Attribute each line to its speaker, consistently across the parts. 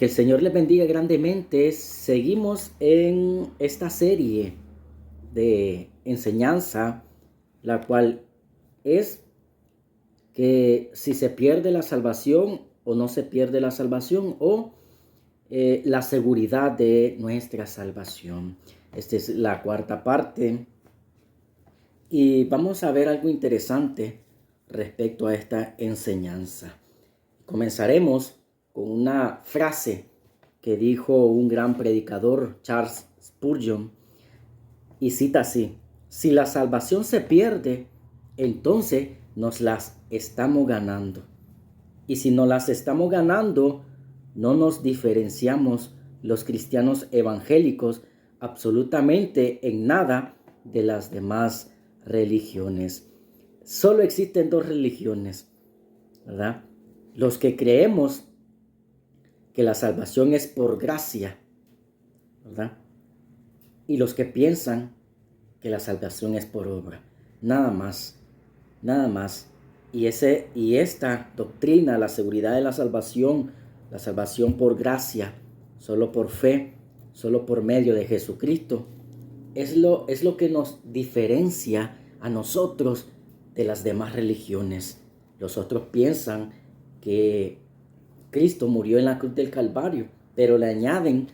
Speaker 1: Que el Señor les bendiga grandemente. Seguimos en esta serie de enseñanza, la cual es que si se pierde la salvación o no se pierde la salvación, o la seguridad de nuestra salvación. Esta es la cuarta parte y vamos a ver algo interesante respecto a esta enseñanza. Comenzaremos con una frase que dijo un gran predicador, Charles Spurgeon, y cita así: si la salvación se pierde, entonces nos las estamos ganando. Y si no las estamos ganando, no nos diferenciamos los cristianos evangélicos absolutamente en nada de las demás religiones. Solo existen dos religiones, ¿verdad? Los que creemos que la salvación es por gracia, ¿verdad? Y los que piensan que la salvación es por obra. Nada más, nada más. Y esta doctrina, la seguridad de la salvación por gracia, solo por fe, solo por medio de Jesucristo, es lo que nos diferencia a nosotros de las demás religiones. Los otros piensan que Cristo murió en la cruz del Calvario, pero le añaden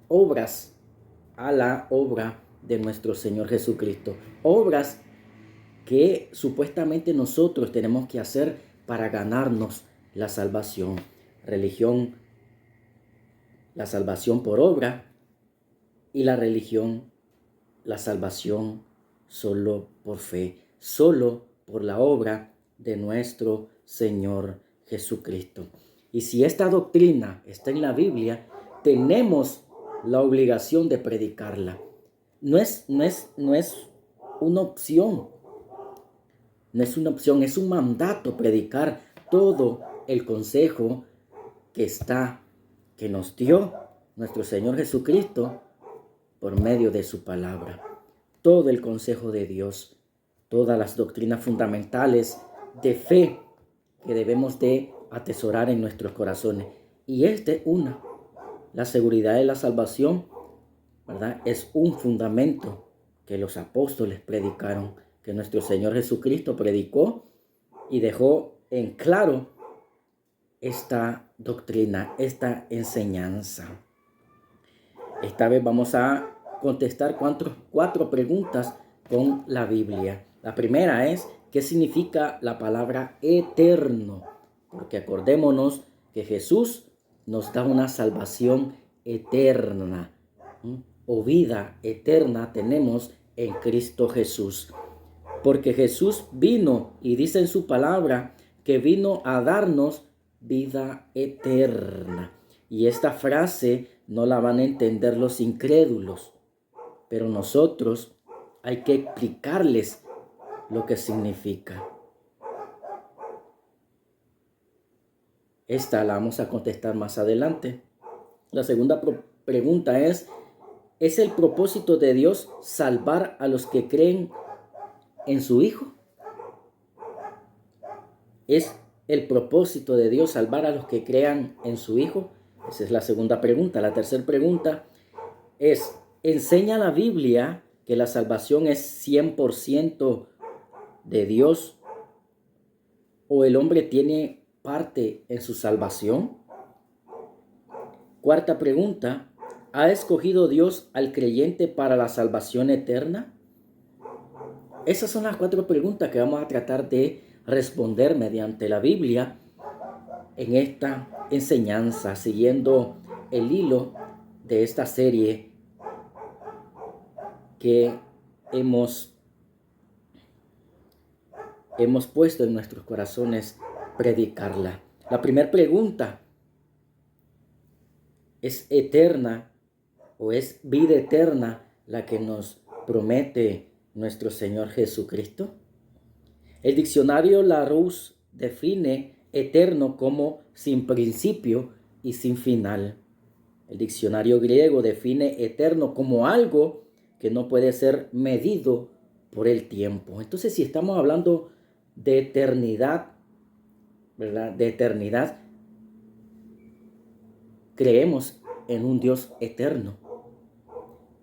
Speaker 1: obras a la obra de nuestro Señor Jesucristo. Obras que supuestamente nosotros tenemos que hacer para ganarnos la salvación. Religión, la salvación por obra, y la religión, la salvación solo por fe, solo por la obra de nuestro Señor Jesucristo. Y si esta doctrina está en la Biblia, tenemos la obligación de predicarla. No es una opción. No es una opción, es un mandato predicar todo el consejo que nos dio nuestro Señor Jesucristo por medio de su palabra. Todo el consejo de Dios, todas las doctrinas fundamentales de fe que debemos de atesorar en nuestros corazones. Y la seguridad de la salvación, ¿verdad? Es un fundamento que los apóstoles predicaron, que nuestro Señor Jesucristo predicó y dejó en claro esta doctrina, esta enseñanza. Esta vez vamos a contestar cuatro preguntas con la Biblia. La primera es: ¿qué significa la palabra eterno? Porque acordémonos que Jesús nos da una salvación eterna, o vida eterna tenemos en Cristo Jesús. Porque Jesús vino, y dice en su palabra que vino a darnos vida eterna. Y esta frase no la van a entender los incrédulos, pero nosotros hay que explicarles lo que significa. Esta la vamos a contestar más adelante. La segunda pregunta ¿es el propósito de Dios salvar a los que creen en su Hijo? ¿Es el propósito de Dios salvar a los que crean en su Hijo? Esa es la segunda pregunta. La tercera pregunta es: ¿enseña la Biblia que la salvación es 100% de Dios, o el hombre tiene parte en su salvación? Cuarta pregunta: ¿ha escogido Dios al creyente para la salvación eterna? Esas son las cuatro preguntas que vamos a tratar de responder mediante la Biblia en esta enseñanza, siguiendo el hilo de esta serie que hemos puesto en nuestros corazones predicarla. La primera pregunta: ¿es eterna o es vida eterna la que nos promete nuestro Señor Jesucristo? El diccionario Larousse define eterno como sin principio y sin final. El diccionario griego define eterno como algo que no puede ser medido por el tiempo. Entonces, si estamos hablando de eternidad, ¿verdad? De eternidad, creemos en un Dios eterno.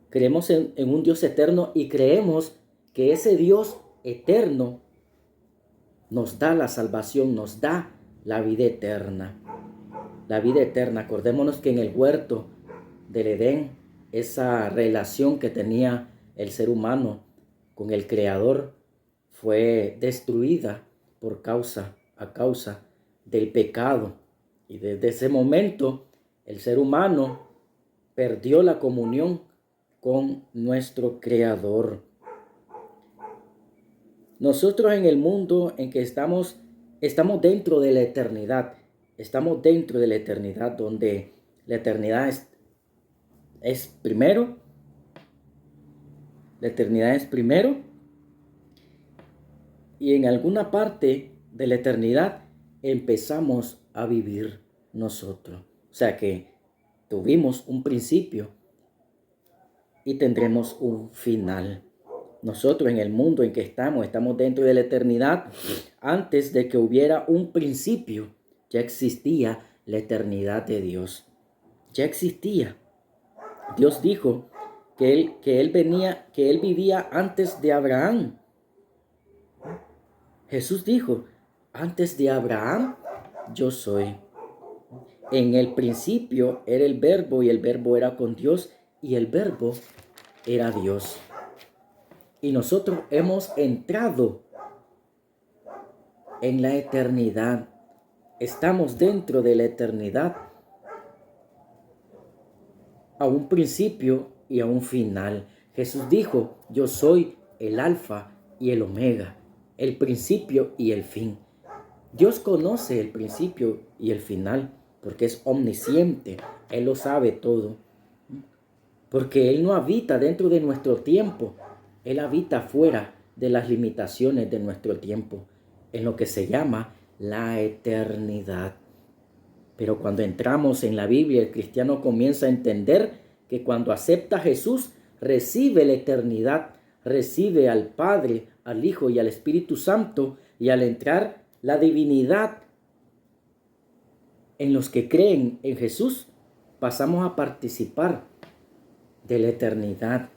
Speaker 1: Creemos en un Dios eterno y creemos que ese Dios eterno nos da la salvación, nos da la vida eterna. La vida eterna. Acordémonos que en el huerto del Edén, esa relación que tenía el ser humano con el Creador fue destruida a causa del pecado. Y desde ese momento el ser humano perdió la comunión con nuestro Creador. Nosotros en el mundo en que estamos dentro de la eternidad. Estamos dentro de la eternidad, donde la eternidad es primero. La eternidad es primero. Y en alguna parte de la eternidad empezamos a vivir nosotros. O sea que tuvimos un principio y tendremos un final. Nosotros en el mundo en que estamos dentro de la eternidad. Antes de que hubiera un principio, ya existía la eternidad de Dios. Ya existía. Dios dijo que él vivía antes de Abraham. Jesús dijo, antes de Abraham, yo soy. En el principio era el Verbo y el Verbo era con Dios y el Verbo era Dios. Y nosotros hemos entrado en la eternidad. Estamos dentro de la eternidad, a un principio y a un final. Jesús dijo, yo soy el alfa y el omega, el principio y el fin. Dios conoce el principio y el final porque es omnisciente. Él lo sabe todo. Porque Él no habita dentro de nuestro tiempo. Él habita fuera de las limitaciones de nuestro tiempo, en lo que se llama la eternidad. Pero cuando entramos en la Biblia, el cristiano comienza a entender que cuando acepta a Jesús, recibe la eternidad, recibe al Padre, al Hijo y al Espíritu Santo, y al entrar la divinidad en los que creen en Jesús, pasamos a participar de la eternidad,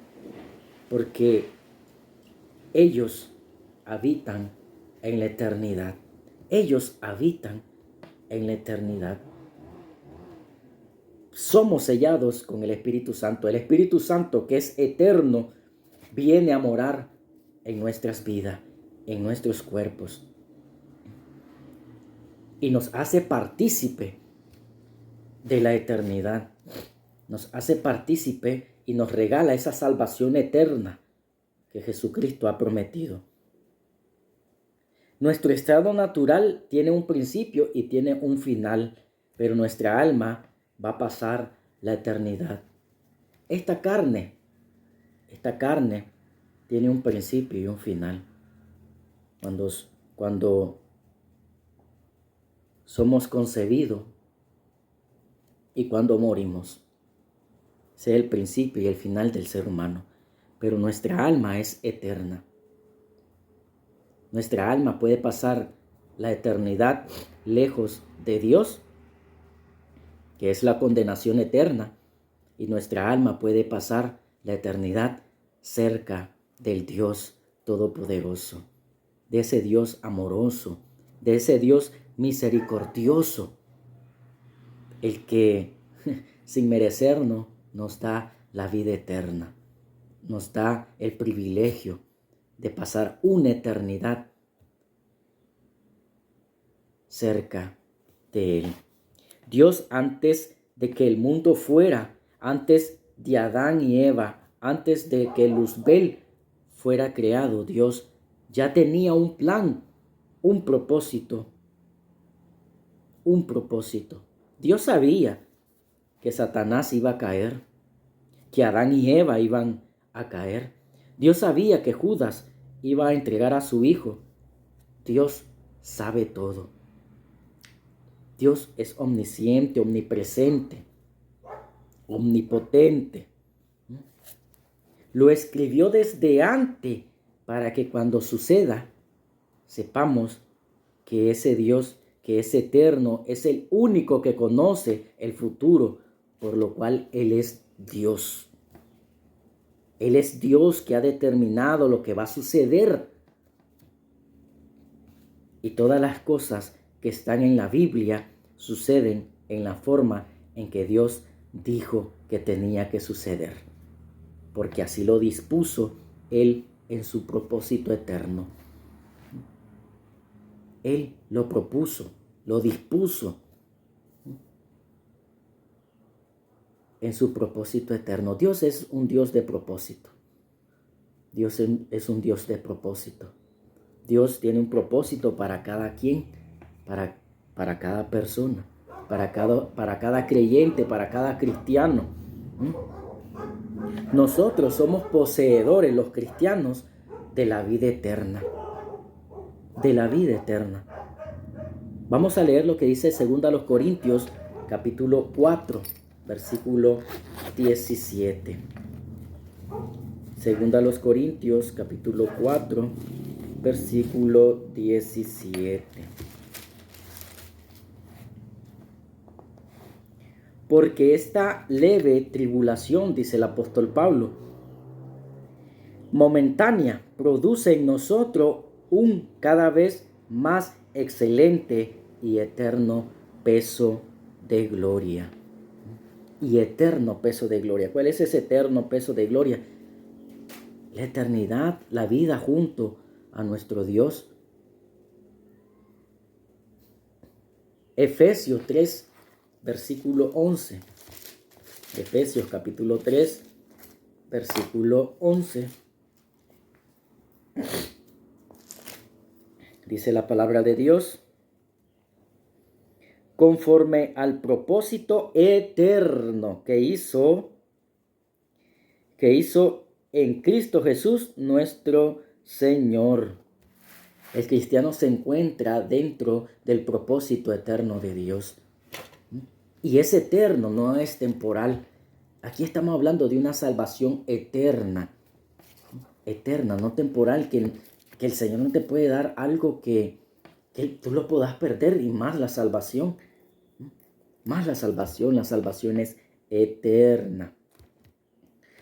Speaker 1: porque ellos habitan en la eternidad. Ellos habitan en la eternidad. Somos sellados con el Espíritu Santo. El Espíritu Santo, que es eterno, viene a morar en nuestras vidas, en nuestros cuerpos. Y nos hace partícipe de la eternidad. Nos hace partícipe y nos regala esa salvación eterna que Jesucristo ha prometido. Nuestro estado natural tiene un principio y tiene un final, pero nuestra alma va a pasar la eternidad. Esta carne tiene un principio y un final. Cuando somos concebidos y cuando morimos, ese es el principio y el final del ser humano. Pero nuestra alma es eterna. Nuestra alma puede pasar la eternidad lejos de Dios, que es la condenación eterna, y nuestra alma puede pasar la eternidad cerca del Dios Todopoderoso, de ese Dios amoroso, de ese Dios misericordioso, el que sin merecernos nos da la vida eterna, nos da el privilegio de pasar una eternidad cerca de Él. Dios, antes de que el mundo fuera, antes de Adán y Eva, antes de que Luzbel fuera creado, Dios ya tenía un plan, un propósito. Dios sabía que Satanás iba a caer, que Adán y Eva iban a caer. Dios sabía que Judas iba a entregar a su hijo. Dios sabe todo. Dios es omnisciente, omnipresente, omnipotente. Lo escribió desde antes para que cuando suceda sepamos que ese Dios, que es eterno, es el único que conoce el futuro por lo cual Él es Dios. Él es Dios que ha determinado lo que va a suceder. Y todas las cosas que están en la Biblia suceden en la forma en que Dios dijo que tenía que suceder, porque así lo dispuso Él en su propósito eterno. Él lo propuso, lo dispuso en su propósito eterno. Dios es un Dios de propósito. Dios es un Dios de propósito. Dios tiene un propósito para cada quien, para cada persona, para cada creyente, para cada cristiano. Nosotros somos poseedores, los cristianos, de la vida eterna. De la vida eterna. Vamos a leer lo que dice 2 Corintios, capítulo 4, versículo 17. 2 Corintios, capítulo 4, versículo 17. Porque esta leve tribulación, dice el apóstol Pablo, momentánea, produce en nosotros un cada vez más excelente y eterno peso de gloria. Y eterno peso de gloria. ¿Cuál es ese eterno peso de gloria? La eternidad, la vida junto a nuestro Dios. Efesios 3, versículo 11. Efesios capítulo 3, versículo 11. Dice la palabra de Dios: conforme al propósito eterno que hizo en Cristo Jesús nuestro Señor. El cristiano se encuentra dentro del propósito eterno de Dios. Y es eterno, no es temporal. Aquí estamos hablando de una salvación eterna. Eterna, no temporal, que el Señor no te puede dar algo que tú lo puedas perder, y más la salvación. Más la salvación es eterna.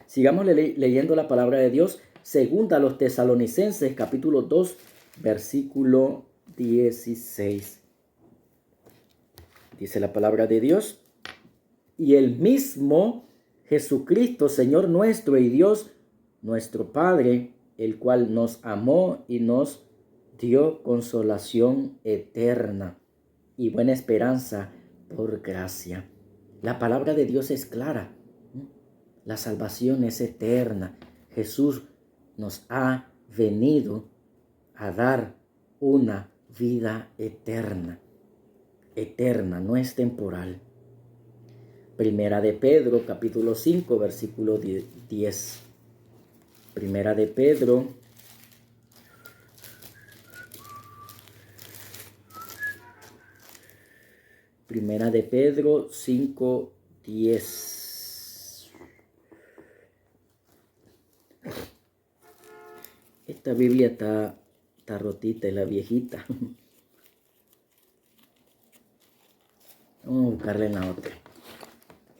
Speaker 1: Sigamos leyendo la palabra de Dios. Segunda a los Tesalonicenses, capítulo 2, versículo 16. Dice la palabra de Dios: y el mismo Jesucristo, Señor nuestro y Dios nuestro Padre, el cual nos amó y nos dio consolación eterna y buena esperanza por gracia. La palabra de Dios es clara. La salvación es eterna. Jesús nos ha venido a dar una vida eterna. Eterna, no es temporal. Primera de Pedro, capítulo 5, versículo 10. Primera de Pedro, Primera de Pedro 5, 10. Esta Biblia está rotita, es la viejita. Vamos a buscarla en la otra.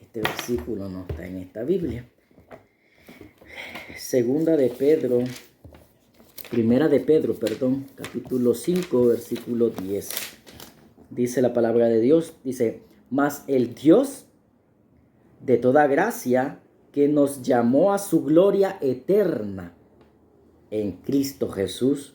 Speaker 1: Este versículo no está en esta Biblia. Primera de Pedro, capítulo 5, versículo 10. Dice la palabra de Dios, dice: mas el Dios de toda gracia, que nos llamó a su gloria eterna en Cristo Jesús,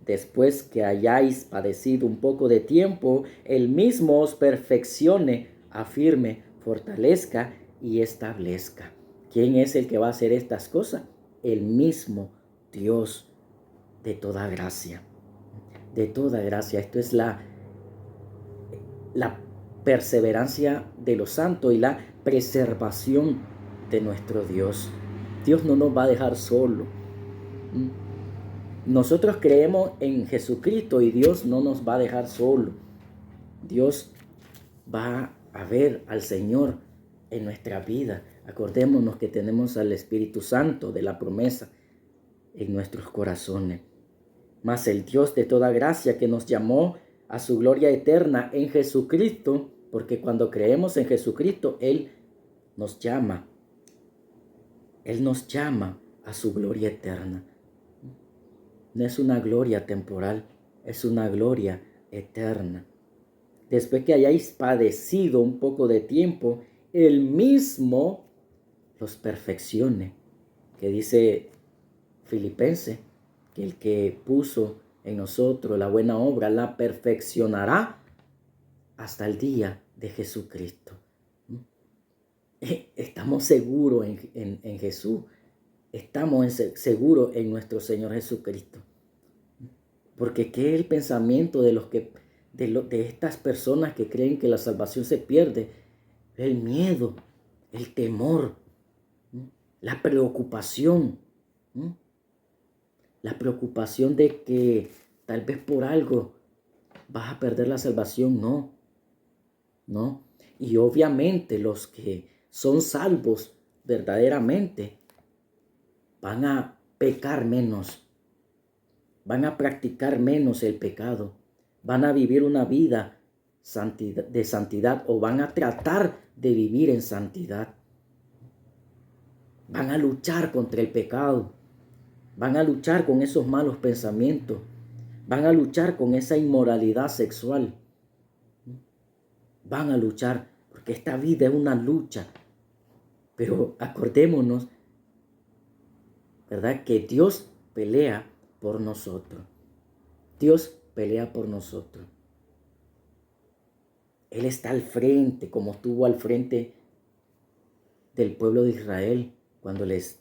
Speaker 1: después que hayáis padecido un poco de tiempo, Él mismo os perfeccione, afirme, fortalezca y establezca. ¿Quién es el que va a hacer estas cosas? El mismo Dios de toda gracia. De toda gracia. Esto es la perseverancia de los santos y la preservación de nuestro Dios. Dios no nos va a dejar solo. Nosotros creemos en Jesucristo y Dios no nos va a dejar solo. Dios va a ver al Señor en nuestra vida. Acordémonos que tenemos al Espíritu Santo de la promesa en nuestros corazones. Mas el Dios de toda gracia, que nos llamó a su gloria eterna en Jesucristo, porque cuando creemos en Jesucristo, Él nos llama. Él nos llama a su gloria eterna. No es una gloria temporal, es una gloria eterna. Después que hayáis padecido un poco de tiempo, Él mismo los perfeccione. Que dice Filipenses, que el que puso en nosotros la buena obra la perfeccionará hasta el día de Jesucristo. Estamos seguros en Jesús. Estamos seguros en nuestro Señor Jesucristo. Porque ¿qué es el pensamiento de estas personas que creen que la salvación se pierde? El miedo, el temor, la preocupación. La preocupación de que tal vez por algo vas a perder la salvación. No. Y obviamente los que son salvos verdaderamente van a pecar menos, van a practicar menos el pecado, van a vivir una vida de santidad o van a tratar de vivir en santidad. Van a luchar contra el pecado, van a luchar con esos malos pensamientos, van a luchar con esa inmoralidad sexual. Van a luchar porque esta vida es una lucha. Pero acordémonos, ¿verdad? Que Dios pelea por nosotros. Dios pelea por nosotros. Él está al frente, como estuvo al frente del pueblo de Israel cuando les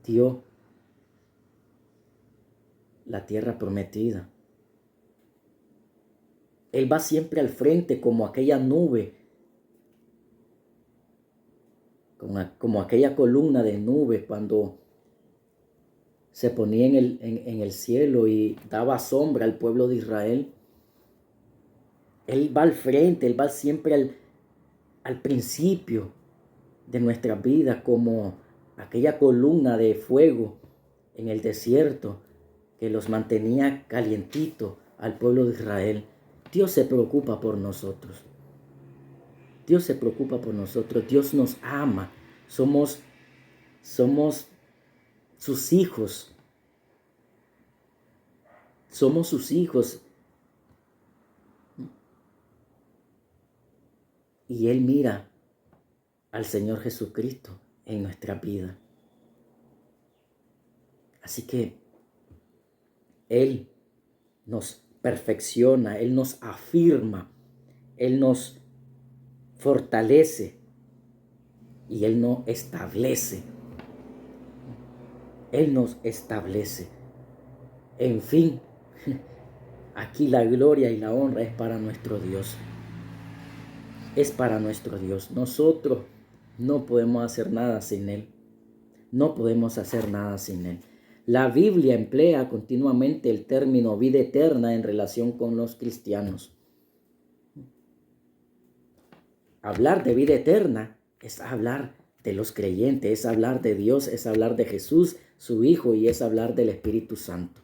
Speaker 1: dio la tierra prometida. Él va siempre al frente como aquella nube, como aquella columna de nube cuando se ponía en el cielo y daba sombra al pueblo de Israel. Él va al frente, Él va siempre al principio de nuestra vida, como aquella columna de fuego en el desierto que los mantenía calientitos al pueblo de Israel. Dios se preocupa por nosotros. Dios se preocupa por nosotros. Dios nos ama. Somos sus hijos. Somos sus hijos. Y Él mira al Señor Jesucristo en nuestra vida. Así que Él nos perfecciona, Él nos afirma, Él nos fortalece y Él nos establece. Él nos establece. En fin, aquí la gloria y la honra es para nuestro Dios. Es para nuestro Dios. Nosotros no podemos hacer nada sin Él. No podemos hacer nada sin Él. La Biblia emplea continuamente el término vida eterna en relación con los cristianos. Hablar de vida eterna es hablar de los creyentes, es hablar de Dios, es hablar de Jesús, su Hijo, y es hablar del Espíritu Santo.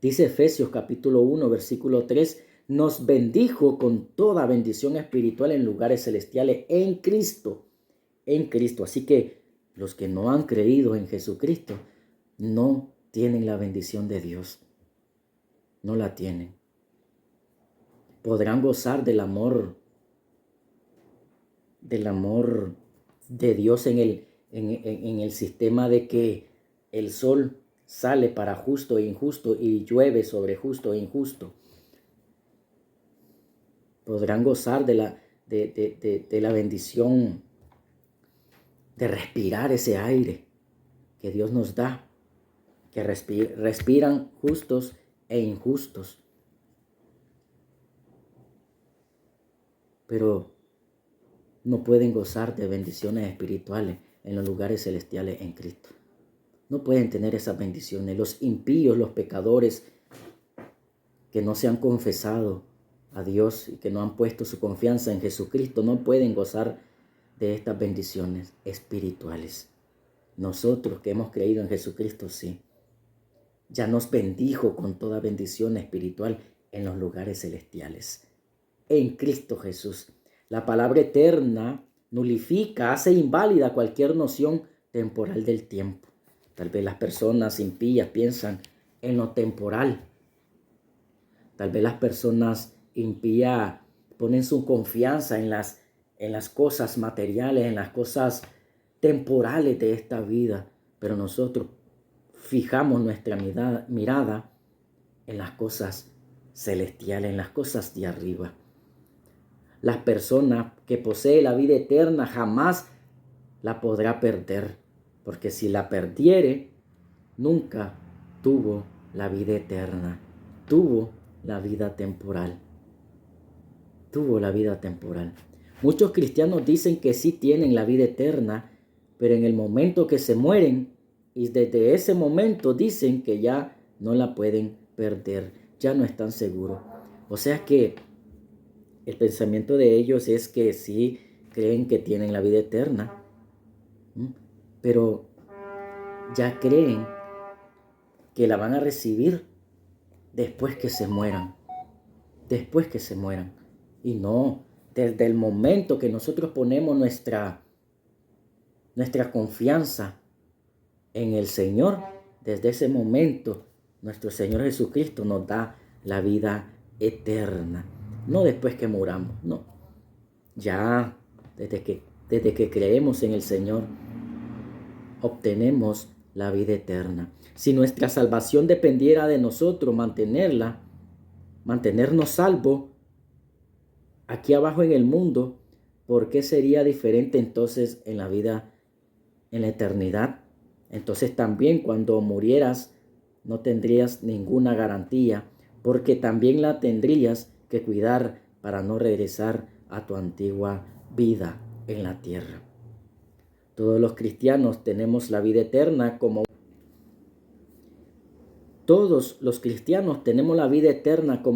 Speaker 1: Dice Efesios capítulo 1, versículo 3, nos bendijo con toda bendición espiritual en lugares celestiales en Cristo. En Cristo. Así que los que no han creído en Jesucristo no tienen la bendición de Dios. No la tienen. Podrán gozar del amor de Dios en el sistema de que el sol sale para justo e injusto y llueve sobre justo e injusto. Podrán gozar de la bendición de respirar ese aire que Dios nos da, que respiran justos e injustos. Pero no pueden gozar de bendiciones espirituales en los lugares celestiales en Cristo. No pueden tener esas bendiciones. Los impíos, los pecadores que no se han confesado a Dios y que no han puesto su confianza en Jesucristo, no pueden gozar de estas bendiciones espirituales. Nosotros que hemos creído en Jesucristo, sí. Ya nos bendijo con toda bendición espiritual en los lugares celestiales. En Cristo Jesús. La palabra eterna nulifica, hace inválida cualquier noción temporal del tiempo. Tal vez las personas impías piensan en lo temporal. Tal vez las personas impías ponen su confianza en las cosas materiales, en las cosas temporales de esta vida. Pero nosotros fijamos nuestra mirada en las cosas celestiales, en las cosas de arriba. Las personas que poseen la vida eterna jamás la podrá perder, porque si la perdiere, nunca tuvo la vida eterna, tuvo la vida temporal, tuvo la vida temporal. Muchos cristianos dicen que sí tienen la vida eterna, pero en el momento que se mueren, y desde ese momento dicen que ya no la pueden perder, ya no están seguros. O sea que el pensamiento de ellos es que sí creen que tienen la vida eterna, pero ya creen que la van a recibir después que se mueran, después que se mueran. Y no, desde el momento que nosotros ponemos nuestra confianza en el Señor, desde ese momento nuestro Señor Jesucristo nos da la vida eterna. No después que muramos, no. Ya desde que creemos en el Señor, obtenemos la vida eterna. Si nuestra salvación dependiera de nosotros mantenernos salvos aquí abajo en el mundo, ¿por qué sería diferente entonces en la vida, en la eternidad? Entonces también cuando murieras no tendrías ninguna garantía, porque también la tendrías que cuidar para no regresar a tu antigua vida en la tierra. Todos los cristianos tenemos la vida eterna como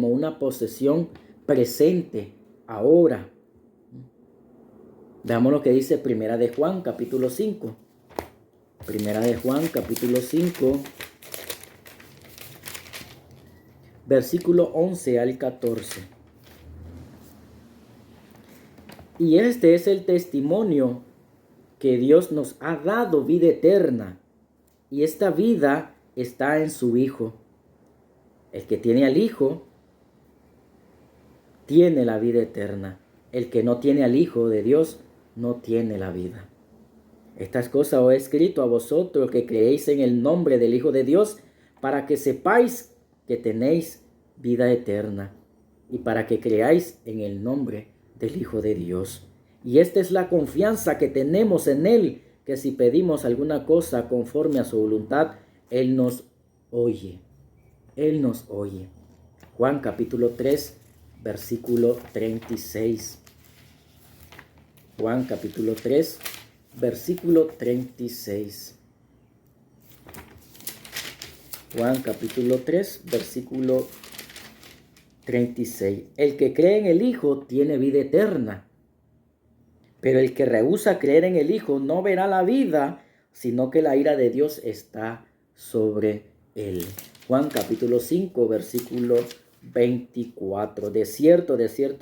Speaker 1: una posesión presente ahora. Veamos lo que dice Primera de Juan, capítulo 5. Primera de Juan, capítulo 5, versículo 11 al 14. Y este es el testimonio que Dios nos ha dado vida eterna, y esta vida está en su Hijo. El que tiene al Hijo tiene la vida eterna. El que no tiene al Hijo de Dios no tiene la vida. Estas cosas os he escrito a vosotros que creéis en el nombre del Hijo de Dios, para que sepáis que tenéis vida eterna, y para que creáis en el nombre del Hijo de Dios. Y esta es la confianza que tenemos en Él, que si pedimos alguna cosa conforme a su voluntad, Él nos oye. Él nos oye. Juan capítulo 3, versículo 36. Juan capítulo 3, versículo 36. Juan capítulo 3, versículo 36. El que cree en el Hijo tiene vida eterna, pero el que rehúsa creer en el Hijo no verá la vida, sino que la ira de Dios está sobre él. Juan capítulo 5, versículo 24. De cierto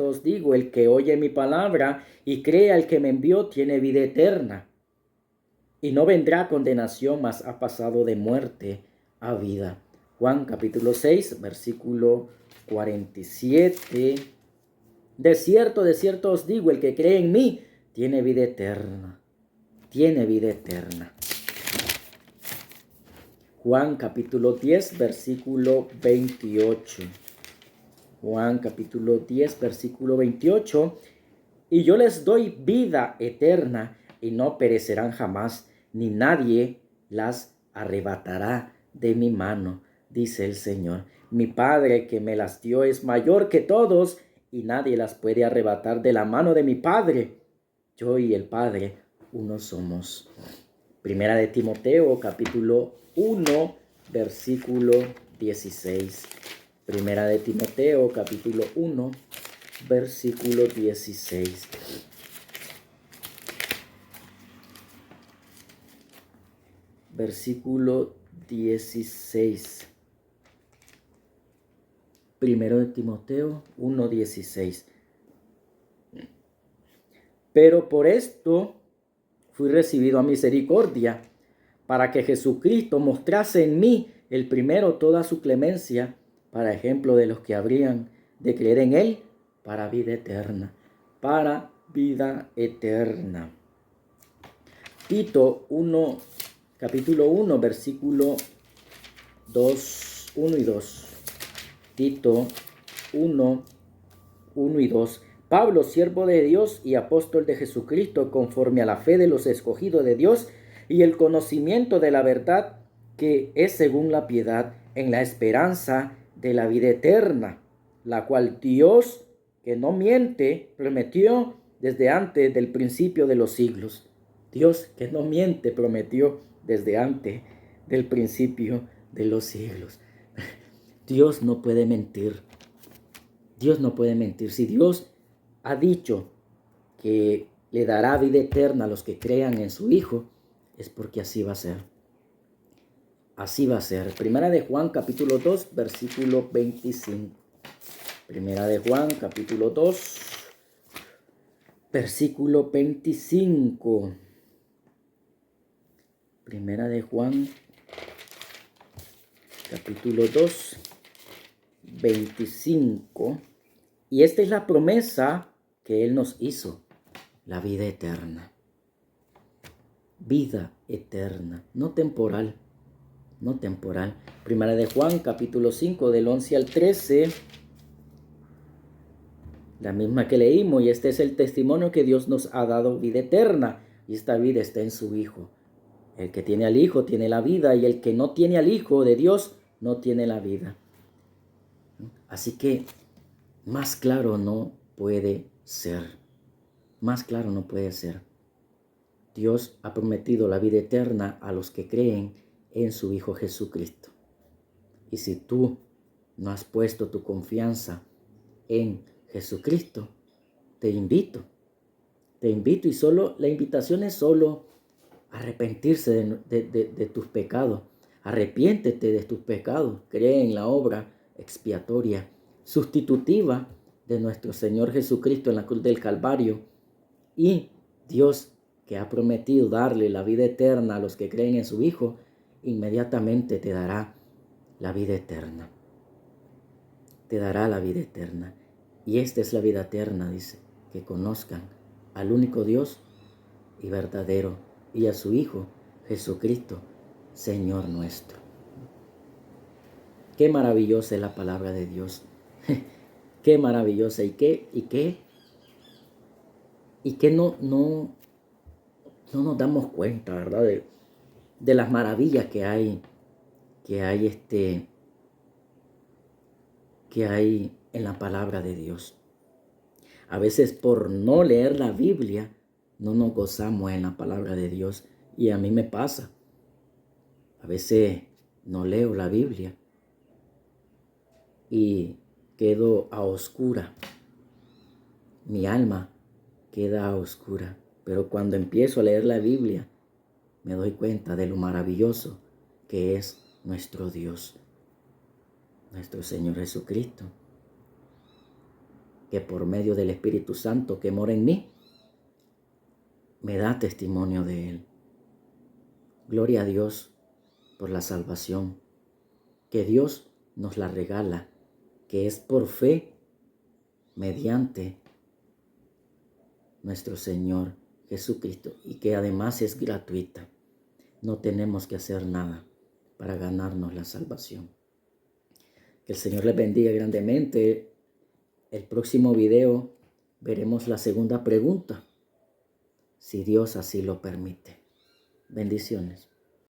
Speaker 1: os digo, el que oye mi palabra y cree al que me envió tiene vida eterna, y no vendrá a condenación, mas ha pasado de muerte a vida. Juan capítulo 6, versículo 47. De cierto os digo, el que cree en mí tiene vida eterna. Tiene vida eterna. Juan capítulo 10, versículo 28. Juan capítulo 10, versículo 28. Y yo les doy vida eterna, y no perecerán jamás, ni nadie las arrebatará de mi mano, dice el Señor. Mi Padre que me las dio es mayor que todos, y nadie las puede arrebatar de la mano de mi Padre. Yo y el Padre uno somos. Primera de Timoteo, capítulo 1, versículo 16. Primera de Timoteo, capítulo 1, versículo 16. Versículo 16. Primero de Timoteo 1:16. Pero por esto fui recibido a misericordia, para que Jesucristo mostrase en mí el primero toda su clemencia, para ejemplo de los que habrían de creer en él, para vida eterna. Para vida eterna. Tito 1, capítulo 1, versículo 1 y 2. Tito 1, 1 y 2. Pablo, siervo de Dios y apóstol de Jesucristo, conforme a la fe de los escogidos de Dios y el conocimiento de la verdad que es según la piedad, en la esperanza de la vida eterna, la cual Dios, que no miente, prometió desde antes del principio de los siglos. Dios, que no miente, prometió desde antes del principio de los siglos. Dios no puede mentir. Dios no puede mentir. Si Dios ha dicho que le dará vida eterna a los que crean en su Hijo, es porque así va a ser. Así va a ser. Primera de Juan, capítulo 2, versículo 25. Primera de Juan, capítulo 2, versículo 25. Primera de Juan, capítulo 2, 25. Y esta es la promesa que Él nos hizo, la vida eterna. Vida eterna, no temporal, no temporal. Primera de Juan, capítulo 5, del 11 al 13. La misma que leímos, y este es el testimonio que Dios nos ha dado, vida eterna, y esta vida está en su Hijo. El que tiene al Hijo tiene la vida, y el que no tiene al Hijo de Dios no tiene la vida. Así que más claro no puede ser. Más claro no puede ser. Dios ha prometido la vida eterna a los que creen en su Hijo Jesucristo. Y si tú no has puesto tu confianza en Jesucristo, te invito y solo la invitación es solo arrepentirse de tus pecados. Arrepiéntete de tus pecados. Cree en la obra expiatoria, sustitutiva de nuestro Señor Jesucristo en la cruz del Calvario. Y Dios, que ha prometido darle la vida eterna a los que creen en su Hijo, inmediatamente te dará la vida eterna. Te dará la vida eterna. Y esta es la vida eterna, dice, que conozcan al único Dios y verdadero, y a su Hijo, Jesucristo, Señor nuestro. Qué maravillosa es la palabra de Dios. Qué maravillosa. Y qué no nos damos cuenta, ¿verdad? De las maravillas que hay en la palabra de Dios. A veces por no leer la Biblia, no nos gozamos en la palabra de Dios. Y a mí me pasa. A veces no leo la Biblia y quedo a oscura. Mi alma queda a oscura. Pero cuando empiezo a leer la Biblia, me doy cuenta de lo maravilloso que es nuestro Dios, nuestro Señor Jesucristo, que por medio del Espíritu Santo que mora en mí, me da testimonio de Él. Gloria a Dios por la salvación, que Dios nos la regala, que es por fe, mediante nuestro Señor Jesucristo, y que además es gratuita. No tenemos que hacer nada para ganarnos la salvación. Que el Señor les bendiga grandemente. El próximo video veremos la segunda pregunta, si Dios así lo permite. Bendiciones.